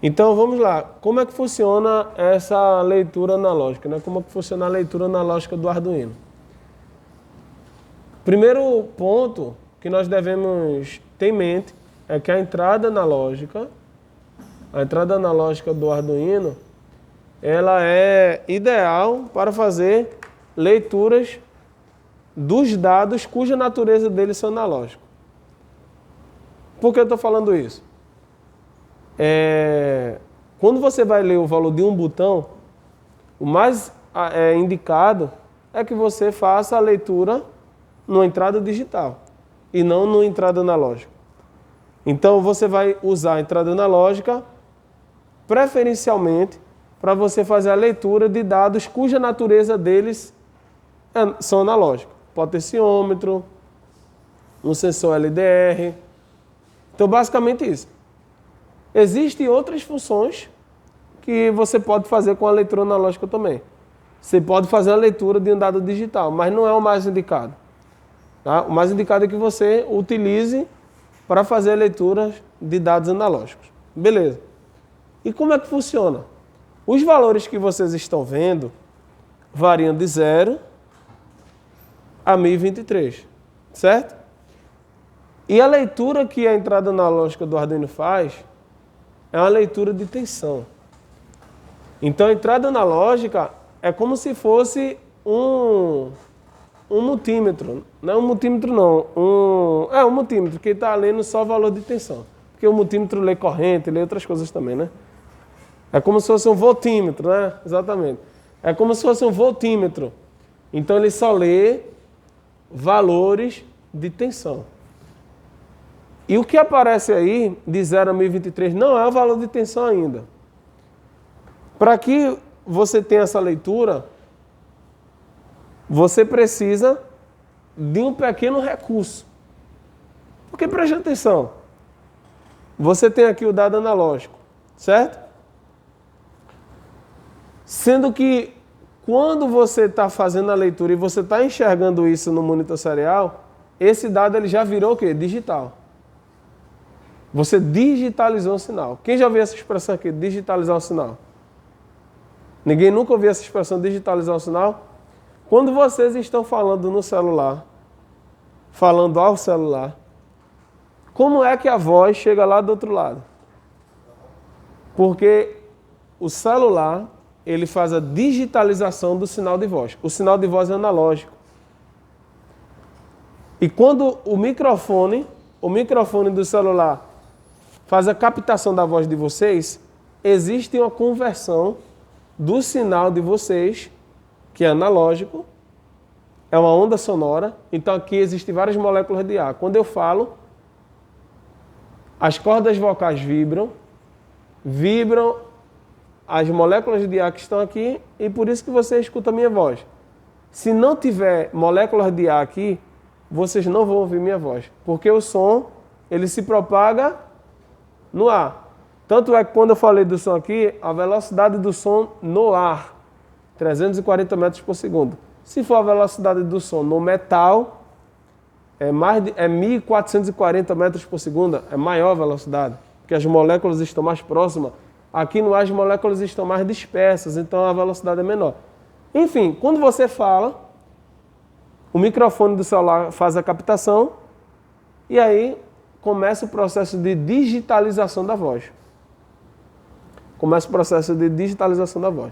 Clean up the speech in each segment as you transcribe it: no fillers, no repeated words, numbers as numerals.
Então vamos lá, como é que funciona essa leitura analógica, né? Como é que funciona a leitura analógica do Arduino? Primeiro ponto que nós devemos ter em mente é que a entrada analógica do Arduino, ela é ideal para fazer leituras dos dados cuja natureza deles são analógicos. Por que eu estou falando isso? Quando você vai ler o valor de um botão, o mais indicado é que você faça a leitura numa entrada digital e não numa entrada analógica. Então você vai usar a entrada analógica preferencialmente para você fazer a leitura de dados cuja natureza deles são analógicos. Potenciômetro, um sensor LDR. Então basicamente isso. Existem outras funções que você pode fazer com a leitura analógica também. Você pode fazer a leitura de um dado digital, mas não é o mais indicado. Tá? O mais indicado é que você utilize para fazer leituras de dados analógicos. Beleza. E como é que funciona? Os valores que vocês estão vendo variam de 0 a 1023, certo? E a leitura que a entrada analógica do Arduino faz é uma leitura de tensão. Então a entrada analógica é como se fosse um multímetro. Não é um multímetro não, um multímetro que está lendo só o valor de tensão. Porque o multímetro lê corrente, lê outras coisas também, né? É como se fosse um voltímetro, né? Exatamente. É como se fosse um voltímetro. Então ele só lê valores de tensão. E o que aparece aí, de 0 a 1023, não é o valor de tensão ainda. Para que você tenha essa leitura, você precisa de um pequeno recurso. Porque preste atenção, você tem aqui o dado analógico, certo? Sendo que quando você está fazendo a leitura e você está enxergando isso no monitor serial, esse dado ele já virou o quê? Digital. Você digitalizou o sinal. Quem já ouviu essa expressão aqui, digitalizar o sinal? Ninguém nunca ouviu essa expressão, digitalizar o sinal? Quando vocês estão falando no celular, falando ao celular, como é que a voz chega lá do outro lado? Porque o celular, ele faz a digitalização do sinal de voz. O sinal de voz é analógico. E quando o microfone do celular faz a captação da voz de vocês, existe uma conversão do sinal de vocês, que é analógico, é uma onda sonora, então aqui existem várias moléculas de ar. Quando eu falo, as cordas vocais vibram as moléculas de ar que estão aqui, e por isso que você escuta a minha voz. Se não tiver moléculas de ar aqui, vocês não vão ouvir minha voz, porque o som, ele se propaga no ar. Tanto é que quando eu falei do som aqui, a velocidade do som no ar, 340 metros por segundo. Se for a velocidade do som no metal, é 1.440 metros por segundo, é maior a velocidade, porque as moléculas estão mais próximas. Aqui no ar as moléculas estão mais dispersas, então a velocidade é menor. Enfim, quando você fala, o microfone do celular faz a captação e aí começa o processo de digitalização da voz. Começa o processo de digitalização da voz.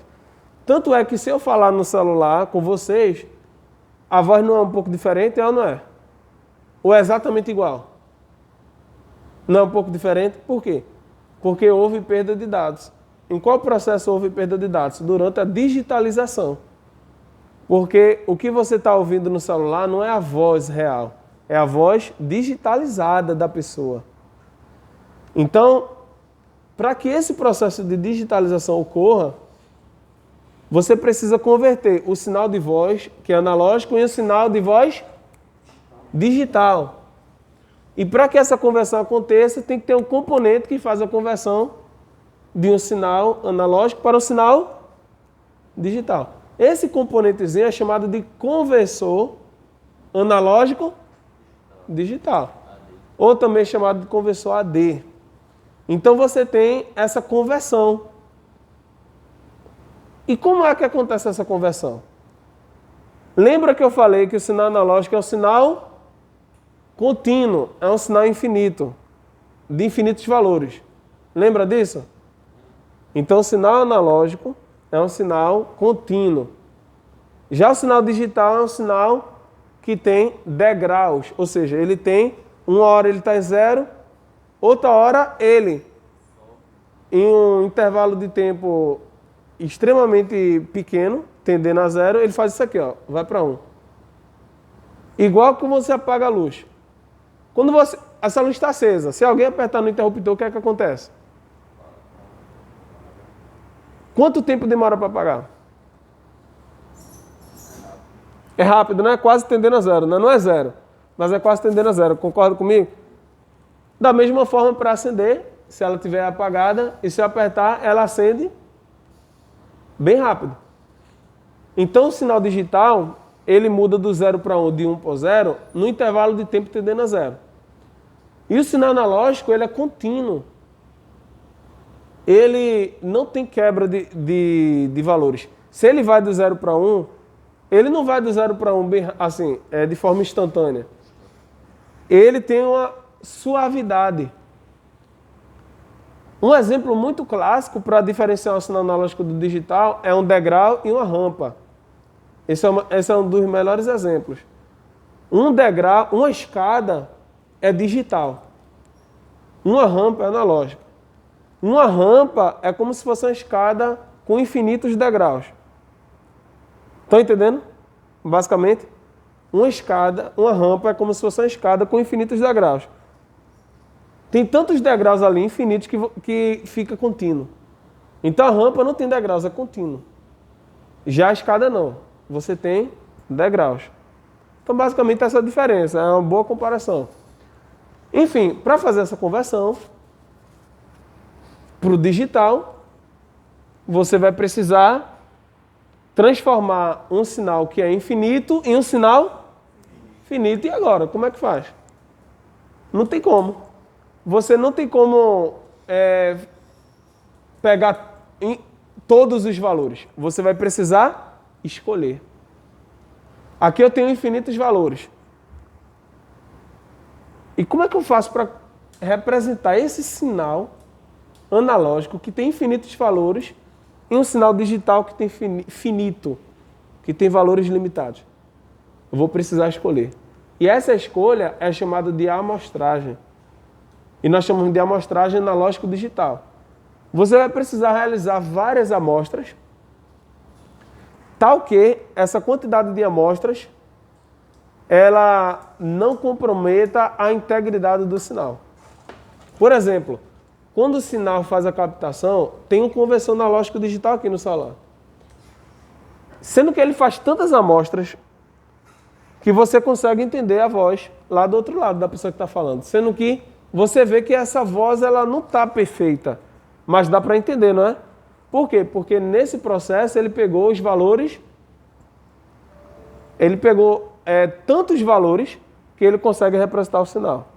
Tanto é que se eu falar no celular com vocês, a voz não é um pouco diferente, ou não é? Ou é exatamente igual? Não é um pouco diferente? Por quê? Porque houve perda de dados. Em qual processo houve perda de dados? Durante a digitalização. Porque o que você está ouvindo no celular não é a voz real, é a voz digitalizada da pessoa. Então, para que esse processo de digitalização ocorra, você precisa converter o sinal de voz, que é analógico, em um sinal de voz digital. E para que essa conversão aconteça, tem que ter um componente que faz a conversão de um sinal analógico para um sinal digital. Esse componentezinho é chamado de conversor analógico digital, ou também chamado de conversor AD. Então você tem essa conversão. E como é que acontece essa conversão? Lembra que eu falei que o sinal analógico é um sinal contínuo, é um sinal infinito, de infinitos valores. Lembra disso? Então o sinal analógico é um sinal contínuo. Já o sinal digital é um sinal que tem degraus, ou seja, ele tem, uma hora ele está em zero, outra hora ele, em um intervalo de tempo extremamente pequeno, tendendo a zero, ele faz isso aqui, ó, vai para 1. Igual que você apaga a luz. Quando essa luz está acesa, se alguém apertar no interruptor, o que é que acontece? Quanto tempo demora para apagar? É rápido, né? Quase tendendo a zero, né? Não é zero, mas é quase tendendo a zero. Concorda comigo? Da mesma forma para acender, se ela estiver apagada, e se eu apertar, ela acende bem rápido. Então o sinal digital, ele muda do 0 para 1, de 1 para 0, no intervalo de tempo tendendo a zero. E o sinal analógico, ele é contínuo. Ele não tem quebra de valores. Se ele vai do 0 para 1, ele não vai do 0 para 1 bem, assim, de forma instantânea. Ele tem uma suavidade. Um exemplo muito clássico para diferenciar o sinal analógico do digital é um degrau e uma rampa. Esse é um dos melhores exemplos. Um degrau, uma escada é digital. Uma rampa é analógica. Uma rampa é como se fosse uma escada com infinitos degraus. Estão entendendo? Basicamente, uma rampa é como se fosse uma escada com infinitos degraus. Tem tantos degraus ali infinitos que fica contínuo. Então a rampa não tem degraus, é contínuo. Já a escada não. Você tem degraus. Então basicamente essa é a diferença, é uma boa comparação. Enfim, para fazer essa conversão para o digital, você vai precisar transformar um sinal que é infinito em um sinal finito. E agora, como é que faz? Não tem como. Você não tem como pegar todos os valores. Você vai precisar escolher. Aqui eu tenho infinitos valores. E como é que eu faço para representar esse sinal analógico que tem infinitos valores em um sinal digital que tem finito, que tem valores limitados? Eu vou precisar escolher. E essa escolha é chamada de amostragem. E nós chamamos de amostragem analógico digital. Você vai precisar realizar várias amostras, tal que essa quantidade de amostras ela não comprometa a integridade do sinal. Por exemplo, quando o sinal faz a captação, tem um conversor analógico digital aqui no salão. Sendo que ele faz tantas amostras que você consegue entender a voz lá do outro lado da pessoa que está falando. Sendo que você vê que essa voz ela não está perfeita, mas dá para entender, não é? Por quê? Porque nesse processo ele pegou os valores, ele pegou tantos valores que ele consegue representar o sinal.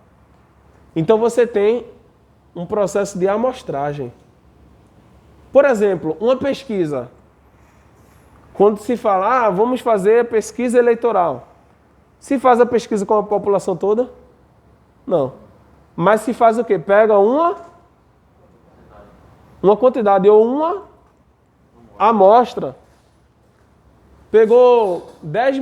Então você tem um processo de amostragem. Por exemplo, uma pesquisa. Quando se fala, vamos fazer pesquisa eleitoral. Se faz a pesquisa com a população toda? Não. Mas se faz o quê? Pega uma quantidade ou uma amostra. Pegou 10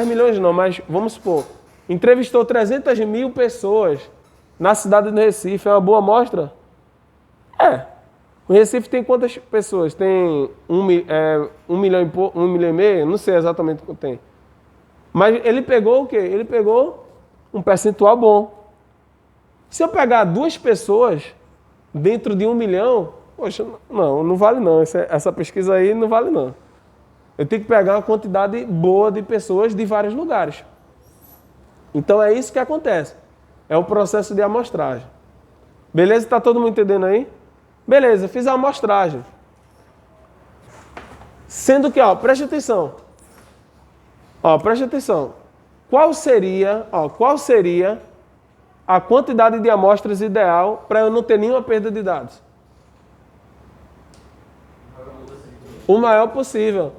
milhões não, mas vamos supor, entrevistou 300 mil pessoas na cidade do Recife. É uma boa amostra? O Recife tem quantas pessoas? Tem 1 milhão e meio? Não sei exatamente quanto tem. Mas ele pegou o quê? Ele pegou um percentual bom. Se eu pegar 2 pessoas dentro de 1 milhão, poxa, não vale não. Essa pesquisa aí não vale não. Eu tenho que pegar uma quantidade boa de pessoas de vários lugares. Então é isso que acontece. É o processo de amostragem. Beleza? Está todo mundo entendendo aí? Beleza, fiz a amostragem. Sendo que, preste atenção. Preste atenção. Qual seria a quantidade de amostras ideal para eu não ter nenhuma perda de dados? O maior possível.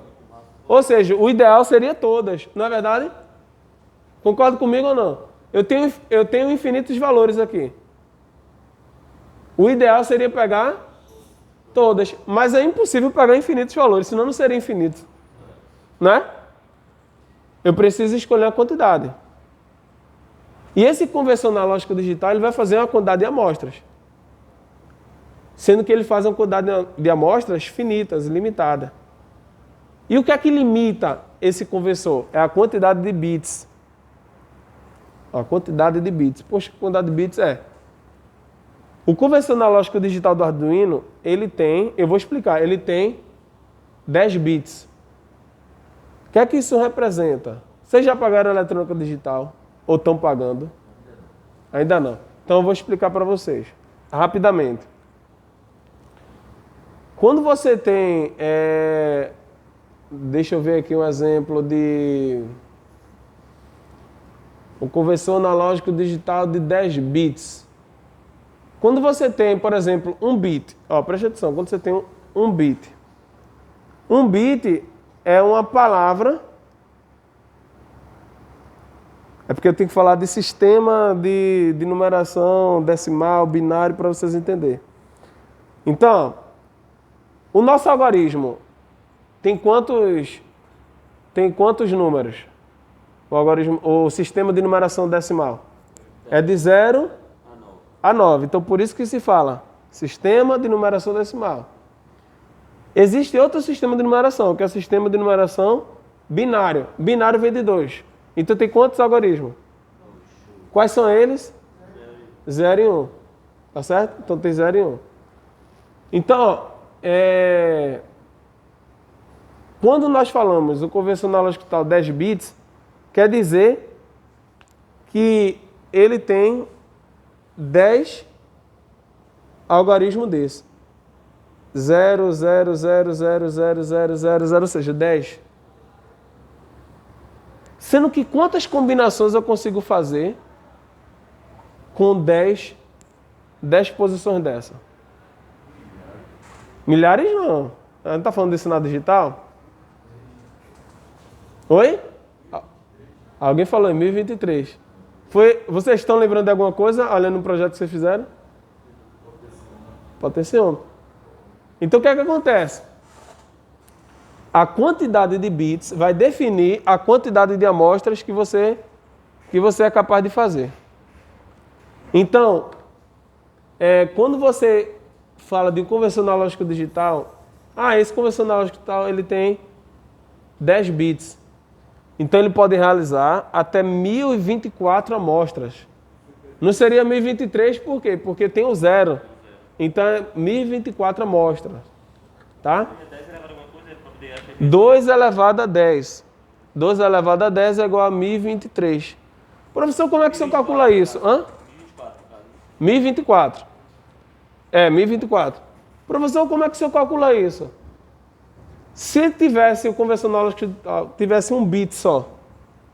Ou seja, o ideal seria todas, não é verdade? Concorda comigo ou não? Eu tenho infinitos valores aqui. O ideal seria pegar todas, mas é impossível pegar infinitos valores, senão não seria infinito. Né? Eu preciso escolher a quantidade. E esse conversor analógico digital ele vai fazer uma quantidade de amostras. Sendo que ele faz uma quantidade de amostras finitas, limitada. E o que é que limita esse conversor? É a quantidade de bits. A quantidade de bits. Poxa, que quantidade de bits é? O conversor analógico digital do Arduino, ele tem, eu vou explicar, ele tem 10 bits. O que é que isso representa? Vocês já pagaram eletrônica digital? Ou estão pagando? Ainda não. Então eu vou explicar para vocês, rapidamente. Quando você tem, deixa eu ver aqui um exemplo de um conversor analógico digital de 10 bits. Quando você tem, por exemplo, 1 bit, preste atenção, quando você tem um bit. 1 bit é uma palavra, é porque eu tenho que falar de sistema de numeração decimal, binário, para vocês entenderem. Então, o nosso algoritmo tem quantos números? O sistema de numeração decimal é de 0 a 9. Então, por isso que se fala sistema de numeração decimal. Existe outro sistema de numeração, que é o sistema de numeração binário. Binário vem de 2. Então, tem quantos algoritmos? Quais são eles? 0 e 1. Tá certo? Então, tem 0 e 1. Então, quando nós falamos o conversor analógico digital 10 bits, quer dizer que ele tem 10 algoritmos desses. 0, 0, 0, 0, 0, 0, 0, 0, ou seja, 10. Sendo que quantas combinações eu consigo fazer com 10 posições dessa? Milhares não. A gente está falando de sinal digital? Oi? Alguém falou em 1023. Vocês estão lembrando de alguma coisa, olhando no projeto que vocês fizeram? Potenciômetro. Então o que é que acontece? A quantidade de bits vai definir a quantidade de amostras que você é capaz de fazer. Então, quando você fala de um conversor analógico digital, esse conversor analógico digital ele tem 10 bits. Então ele pode realizar até 1024 amostras. Não seria 1023 por quê? Porque tem o 0. Então é 1024 amostras. Tá? 2 elevado a 10. 2 elevado a 10 é igual a 1023. Professor, como é que você calcula isso? 1024. 1024. Professor, como é que você calcula isso? Se tivesse o conversor analógico tivesse 1 bit só,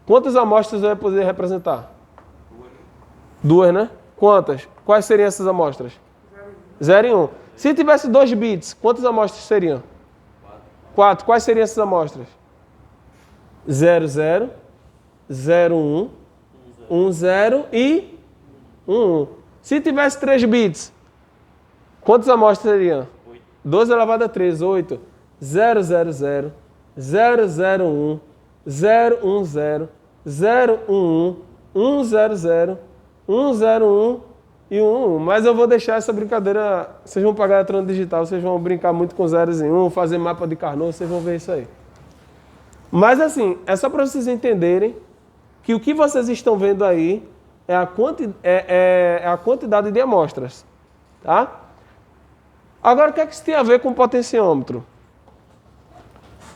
quantas amostras eu ia poder representar? 2, né? Quantas? Quais seriam essas amostras? 0 e 1. Se tivesse 2 bits, quantas amostras seriam? 4. Quais seriam essas amostras? 0, 0, 0, 1, 1, 0 e 1, 1. Se tivesse 3 bits, quantas amostras seriam? 2 elevado a 3, 8. 0, 0, 0, 0, 0, 1, 0, 1, 0, 0, 1, 1, 1, 0, 0, 1, 0, 1 e 1, 1. Mas eu vou deixar essa brincadeira, vocês vão pagar eletrônica digital, vocês vão brincar muito com zeros e 1, fazer mapa de Carnot, vocês vão ver isso aí. Mas assim, é só para vocês entenderem que o que vocês estão vendo aí é a quantidade de amostras. Tá? Agora, o que é que isso tem a ver com o potenciômetro?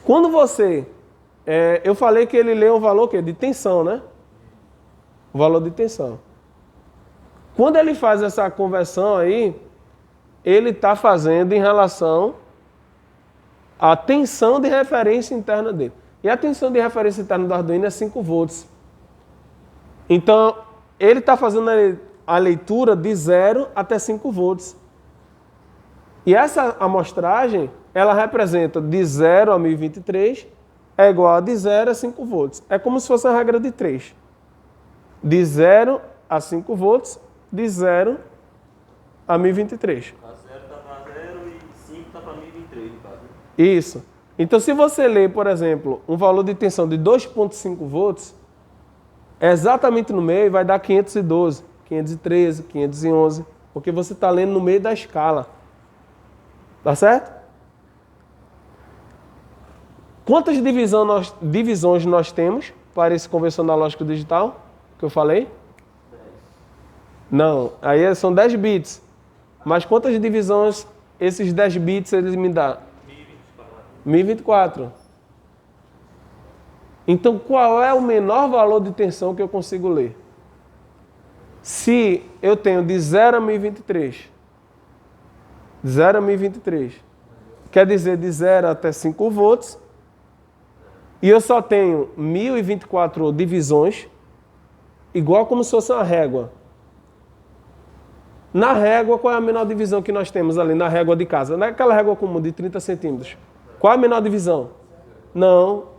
Quando você... eu falei que ele lê um valor de tensão, né? O valor de tensão. Quando ele faz essa conversão aí, ele está fazendo em relação à tensão de referência interna dele. E a tensão de referência interna do Arduino é 5 volts. Então, ele está fazendo a leitura de 0 até 5 volts. E essa amostragem, ela representa de 0 a 1023, é igual a de 0 a 5 volts. É como se fosse uma regra de 3. De 0 a 5 volts, de 0 a 1023. A 0 está para 0 e 5 está para 1023, no caso. Isso. Então, se você ler, por exemplo, um valor de tensão de 2,5 volts, exatamente no meio vai dar 512, 513, 511, porque você está lendo no meio da escala. Tá certo? Quantas divisões nós temos para esse conversor analógico digital que eu falei? 10. Não, aí são 10 bits. Mas quantas divisões esses 10 bits eles me dão? 1024. Então, qual é o menor valor de tensão que eu consigo ler? Se eu tenho de 0 a 1023, 0 a 1023, quer dizer de 0 até 5 volts, e eu só tenho 1024 divisões, igual como se fosse uma régua. Na régua, qual é a menor divisão que nós temos ali na régua de casa? Naquela régua comum de 30 centímetros. Qual é a menor divisão? Não.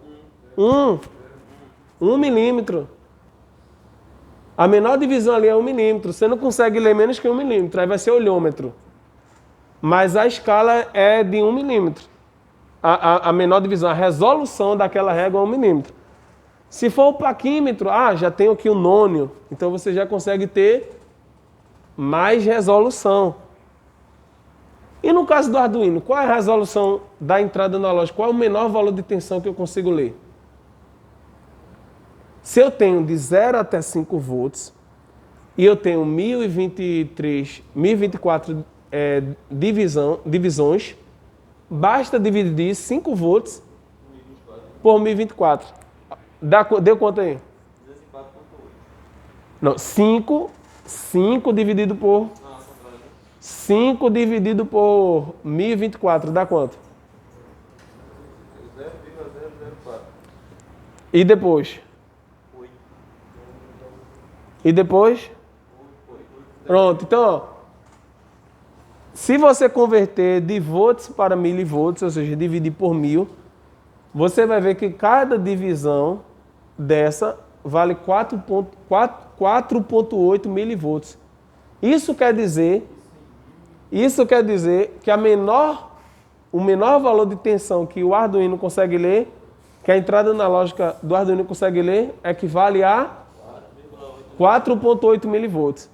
1 milímetro. A menor divisão ali é 1 milímetro. Você não consegue ler menos que 1 milímetro. Aí vai ser olhômetro. Mas a escala é de 1 milímetro. A menor divisão, a resolução daquela régua é 1 milímetro. Se for o paquímetro, já tem aqui o nônio. Então você já consegue ter mais resolução. E no caso do Arduino, qual é a resolução da entrada analógica? Qual é o menor valor de tensão que eu consigo ler? Se eu tenho de 0 até 5 volts e eu tenho 1024 divisões, basta dividir 5 volts por 1024. Deu quanto aí? 204,8. Não, 5 dividido por... 5 dividido por 1024 dá quanto? 0,004. E depois? 8. E depois? 8. Pronto, então, ó, se você converter de volts para milivolts, ou seja, dividir por 1000, você vai ver que cada divisão dessa vale 4,8 milivolts. Isso quer dizer que o menor valor de tensão que o Arduino consegue ler, que a entrada analógica do Arduino consegue ler, equivale a 4,8 milivolts.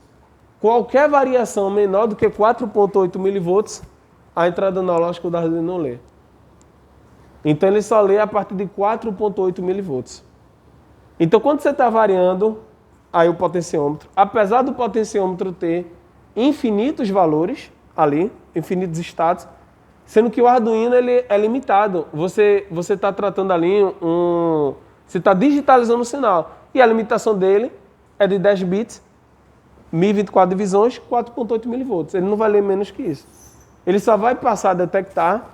Qualquer variação menor do que 4,8 milivolts, a entrada analógica do Arduino não lê. Então ele só lê a partir de 4,8 milivolts. Então quando você está variando aí o potenciômetro, apesar do potenciômetro ter infinitos valores ali, infinitos estados, sendo que o Arduino ele é limitado. Você está tratando ali você está digitalizando o sinal. E a limitação dele é de 10 bits, 1024 divisões, 4,8 milivolts. Ele não vai ler menos que isso. Ele só vai passar a detectar,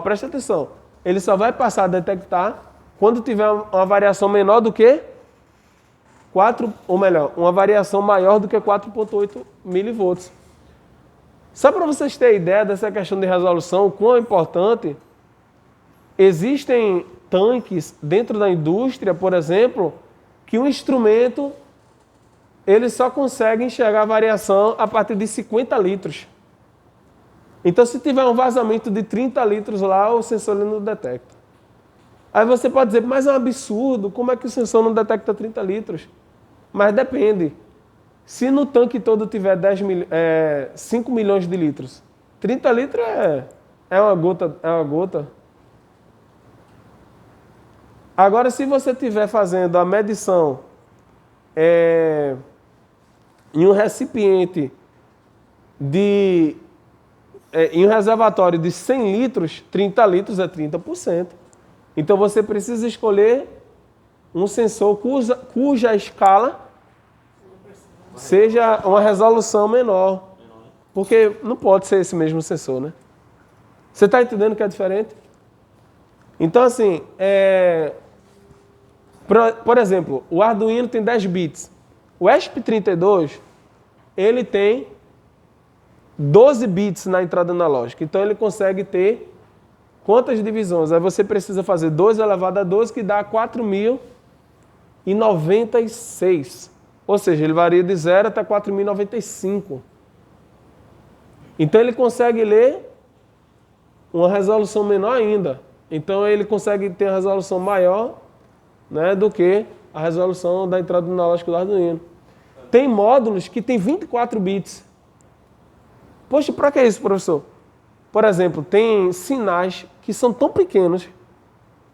presta atenção, ele só vai passar a detectar quando tiver uma variação menor do que uma variação maior do que 4,8 milivolts. Só para vocês terem ideia dessa questão de resolução, o quão é importante, existem tanques dentro da indústria, por exemplo, que o instrumento ele só consegue enxergar a variação a partir de 50 litros. Então, se tiver um vazamento de 30 litros lá, o sensor ele não detecta. Aí você pode dizer, mas é um absurdo, como é que o sensor não detecta 30 litros? Mas depende. Se no tanque todo tiver 5 milhões de litros, 30 litros é uma gota. Agora, se você estiver fazendo a medição em um recipiente em um reservatório de 100 litros, 30 litros é 30%. Então você precisa escolher um sensor cuja escala seja uma resolução menor. Porque não pode ser esse mesmo sensor, né? Você está entendendo que é diferente? Então, assim, por exemplo, o Arduino tem 10 bits. O ESP32, ele tem 12 bits na entrada analógica. Então ele consegue ter quantas divisões? Aí você precisa fazer 2 elevado a 12, que dá 4.096. Ou seja, ele varia de 0 até 4.095. Então ele consegue ler uma resolução menor ainda. Então ele consegue ter uma resolução maior, né, do que a resolução da entrada analógica do Arduino. Tem módulos que tem 24 bits. Poxa, para que isso, professor? Por exemplo, tem sinais que são tão pequenos.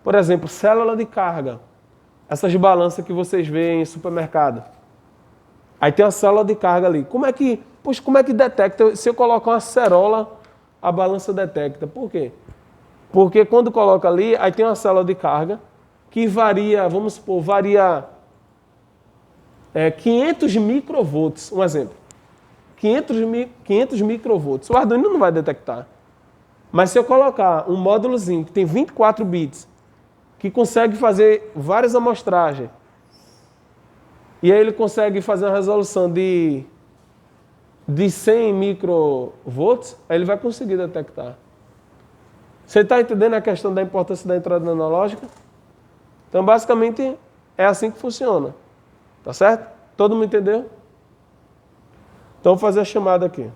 Por exemplo, célula de carga. Essas balanças que vocês veem em supermercado. Aí tem a célula de carga ali. Como é que detecta? Se eu colocar uma cerola, a balança detecta. Por quê? Porque quando coloca ali, aí tem uma célula de carga que varia, vamos supor, 500 microvolts. Um exemplo. 500 microvolts. O Arduino não vai detectar. Mas se eu colocar um módulozinho que tem 24 bits, que consegue fazer várias amostragens, e aí ele consegue fazer uma resolução de 100 microvolts, aí ele vai conseguir detectar. Você está entendendo a questão da importância da entrada analógica? Então, basicamente, é assim que funciona. Tá certo? Todo mundo entendeu? Então, vou fazer a chamada aqui.